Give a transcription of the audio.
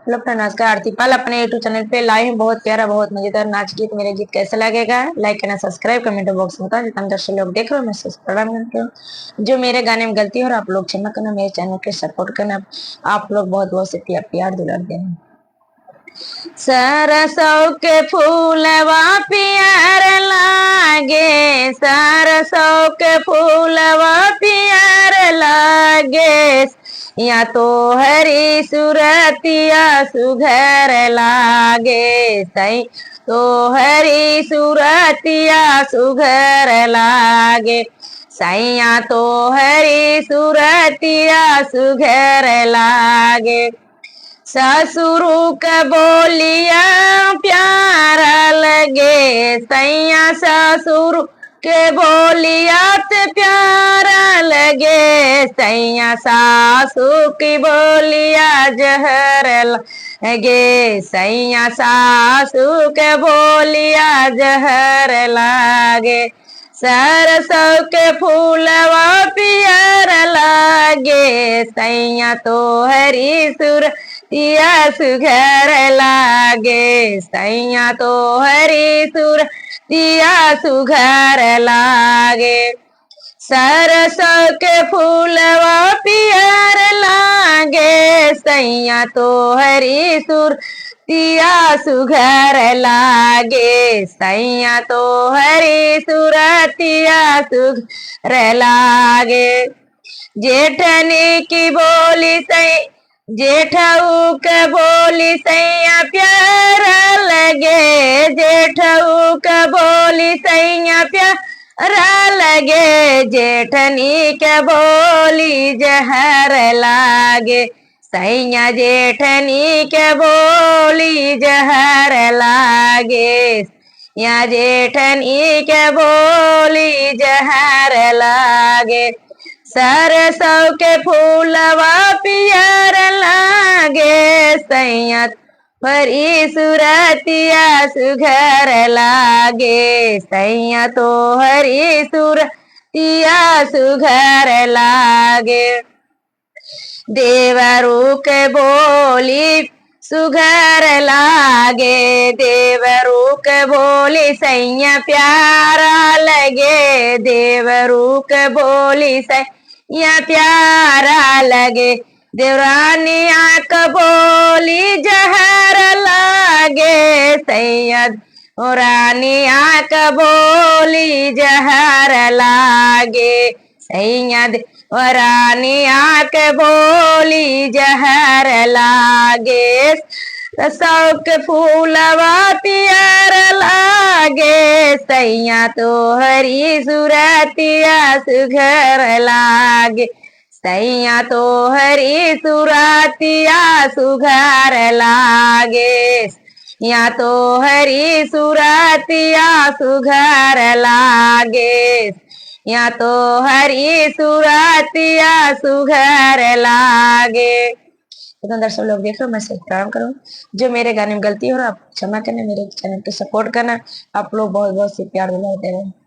Hello friend, आज का आरती पाल अपने यूट्यूब चैनल पे लाइव है। बहुत प्यारा, बहुत मजेदार नाच गीत। मेरे गीत कैसे लगेगा, लाइक करना, सब्सक्राइब कमेंट बॉक्स में बताओ। जितना दर्शक लोग देख रहे हो, मैं प्रणाम करती हूँ। जो मेरे गाने में गलती हो और आप लोग क्षमा करना, मेरे चैनल के सपोर्ट करना। आप लोग बहुत बहुत से प्यार दुलार देना। सरसों के फूलवा पियर लागे, सरसों के फूलवा पियर लागे। या तो हरी सूरतिया सुघर लागे, सही तो हरी सूरतिया सुघर लागे। सैया तो हरी सूरतिया सुघर लागे। ससुरु के बोलिया प्यारा लगे, सैया ससुरु के बोलिया ते प्यारा लगे। सैया सासू की बोलिया जहर लगे, सैया सासू के बोलिया जहर लागे। सरसों के फूलवा पियर लागे, सैया तो हरी सुर तिया सुघर लागे। सैया तो हरी सुर तिया सुघर लागे। सरसों के फूलवा पियर लागे, सैया तो हरी सुर तिया सुघर लागे। सैया तो हरी सुरतिया सुघर लागे। जेठनी की बोली सही, जेठऊ के बोली सैया प्यारा लगे, जेठऊ के बोली सैया प्यारा लगे। जेठनी के बोली जहर लागे, सैया जेठनी के बोली जहर लागे। या जेठनी के बोली जहर लागे। सरसों के फूलवा पियर लागे, सैया हरी सुरतिया सुघर लागे। सैया तो हरी सुरतिया सुघर लागे। देवरू के बोली सुघर लागे, देवरू के बोली सैया प्यारा लगे। देवरू के बोली सैया प्यारा लगे। देवरानिया का बोली जहर लागे, सैया रानिया का बोली जहर लागे। सैया रानिया के बोली जहर लागे। रसों के फूलवा पियर लागे, सैया तो हरी सुरतिया सुघर लागे। सैया तो हरी सुरतिया सुघर लागे। या तो हरी सुरतिया सुघर लागे। या तो हरी सुरतिया सुघर लागे। इतना दर्शक लोग देख रहे हो, मैं सिर्फ प्रणाम करूँ। जो मेरे गाने में गलती हो रहा, आप क्षमा करना, मेरे चैनल को सपोर्ट करना। आप लोग बहुत बहुत से प्यार दिलाते रहे।